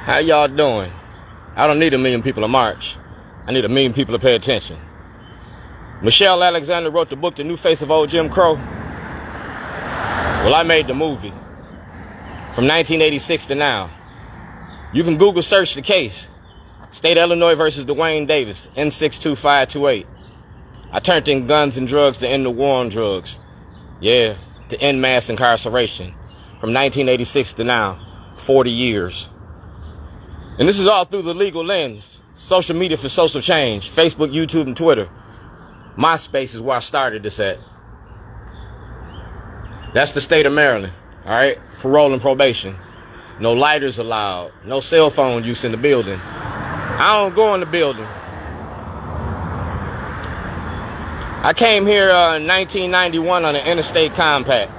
How y'all doing? I don't need 1 million people to march. I need 1 million people to pay attention. Michelle Alexander wrote the book, The New Face of Old Jim Crow. Well, I made the movie from 1986 to now. You can Google search the case. State of Illinois versus Dwayne Davis, N62528. I turned in guns and drugs to end the war on drugs. Yeah, to end mass incarceration. From 1986 to now, 40 years. And this is all through the legal lens. Social media for social change. Facebook, YouTube, and Twitter. MySpace is where I started this at. That's the state of Maryland. All right? Parole and probation. No lighters allowed. No cell phone use in the building. I don't go in the building. I came here in 1991 on the Interstate Compact.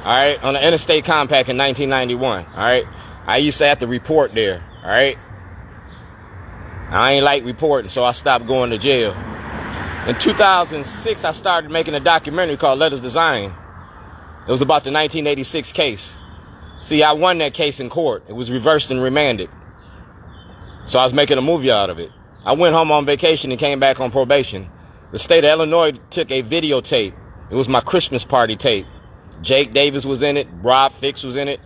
All right? On the Interstate Compact in 1991. All right? I used to have to report there. All right? I ain't like reporting, so I stopped going to jail. In 2006, I started making a documentary called Letters Design. It was about the 1986 case. See, I won that case in court. It was reversed and remanded. So I was making a movie out of it. I went home on vacation and came back on probation. The state of Illinois took a videotape. It was my Christmas party tape. Jake Davis was in it. Rob Fix was in it.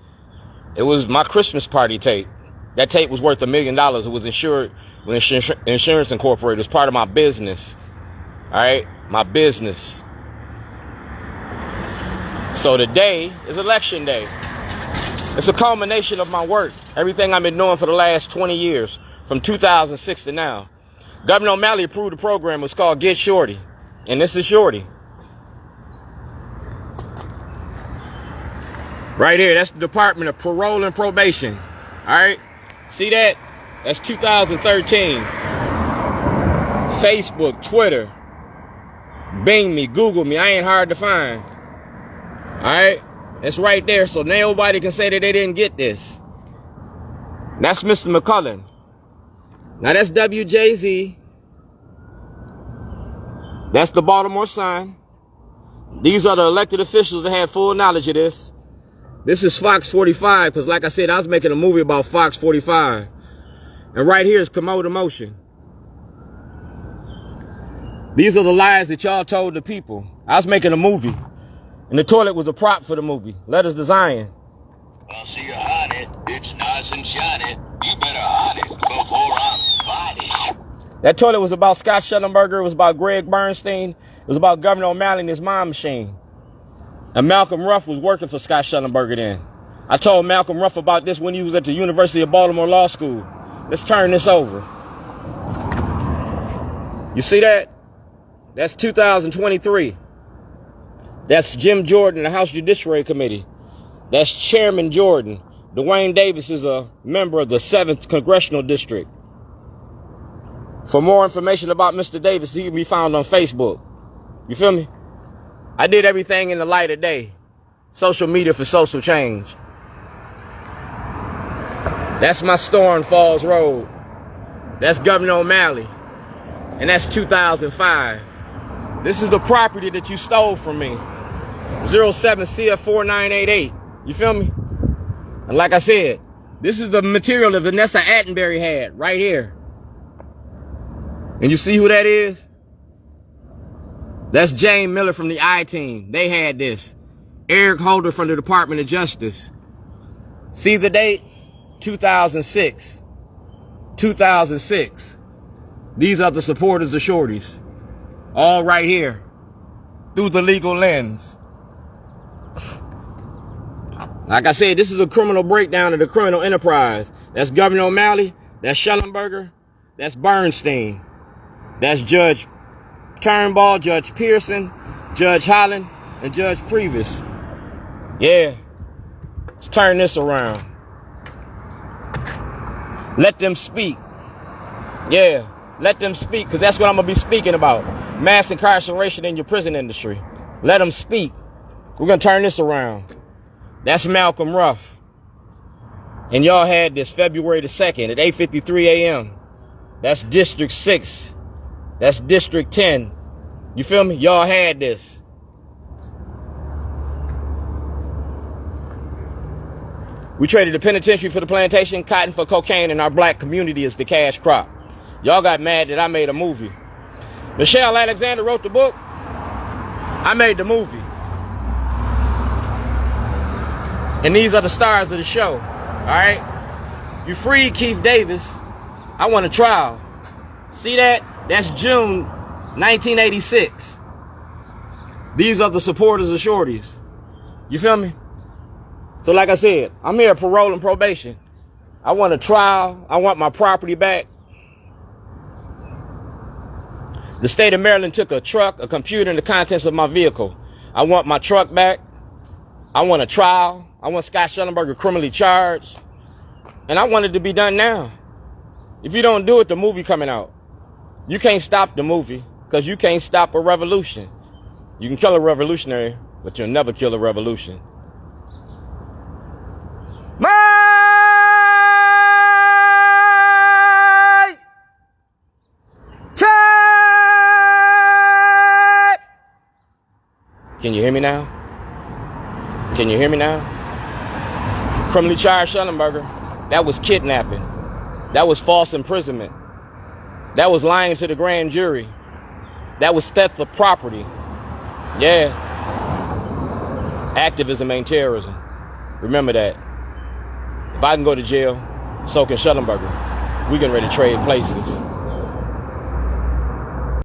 It was my Christmas party tape. That tape was worth $1 million. It was insured with Insurance Incorporated. It was part of my business. All right? My business. So today is election day. It's a culmination of my work. Everything I've been doing for the last 20 years, from 2006 to now. Governor O'Malley approved a program. It's called Get Shorty. And this is Shorty. Right here, that's the Department of Parole and Probation. All right? See that? That's 2013. Facebook, Twitter. Bing me, Google me. I ain't hard to find. All right? It's right there, so nobody can say that they didn't get this. That's Mr. McCullen. Now that's WJZ. That's the Baltimore Sun. These are the elected officials that had full knowledge of this. This is Fox 45, because like I said, I was making a movie about Fox 45. And right here is Commode Emotion. These are the lies that y'all told the people. I was making a movie. And the toilet was a prop for the movie. Letters Design. I'll see you hide it. It's nice and shiny. You better hide it before I fight it. That toilet was about Scott Schellenberger. It was about Greg Bernstein. It was about Governor O'Malley and his mom machine. And Malcolm Ruff was working for Scott Schellenberger then. I told Malcolm Ruff about this when he was at the University of Baltimore Law School. Let's turn this over. You see that? That's 2023. That's Jim Jordan, the House Judiciary Committee. That's Chairman Jordan. Dwayne Davis is a member of the 7th Congressional District. For more information about Mr. Davis, he can be found on Facebook. You feel me? I did everything in the light of day. Social media for social change. That's my store on Falls Road. That's Governor O'Malley. And that's 2005. This is the property that you stole from me. 07CF4988. You feel me? And like I said, this is the material that Vanessa Attenberry had right here. And you see who that is? That's Jane Miller from the I-Team. They had this. Eric Holder from the Department of Justice. See the date? 2006. 2006. These are the supporters of Shorties. All right here. Through the legal lens. Like I said, this is a criminal breakdown of the criminal enterprise. That's Governor O'Malley. That's Schellenberger. That's Bernstein. That's Judge Turnbull, Judge Pearson, Judge Holland, and Judge Previs. Yeah. Let's turn this around. Let them speak. Yeah. Let them speak, because that's what I'm going to be speaking about. Mass incarceration in your prison industry. Let them speak. We're going to turn this around. That's Malcolm Ruff. And y'all had this February the 2nd at 8:53 a.m. That's District 6. That's District 10. You feel me? Y'all had this. We traded the penitentiary for the plantation, cotton for cocaine, and our black community is the cash crop. Y'all got mad that I made a movie. Michelle Alexander wrote the book. I made the movie. And these are the stars of the show. All right? You freed Keith Davis. I want a trial. See that? That's June 1986. These are the supporters of Shorty's. You feel me? So like I said, I'm here parole and probation. I want a trial. I want my property back. The state of Maryland took a truck, a computer, and the contents of my vehicle. I want my truck back. I want a trial. I want Scott Schellenberger criminally charged. And I want it to be done now. If you don't do it, the movie coming out. You can't stop the movie because you can't stop a revolution. You can kill a revolutionary, but you'll never kill a revolution. My time! Can you hear me now? Can you hear me now? Criminally charged Schellenberger. That was kidnapping. That was false imprisonment. That was lying to the grand jury. That was theft of property. Yeah. Activism ain't terrorism. Remember that. If I can go to jail, so can Schellenberger. We getting ready to trade places.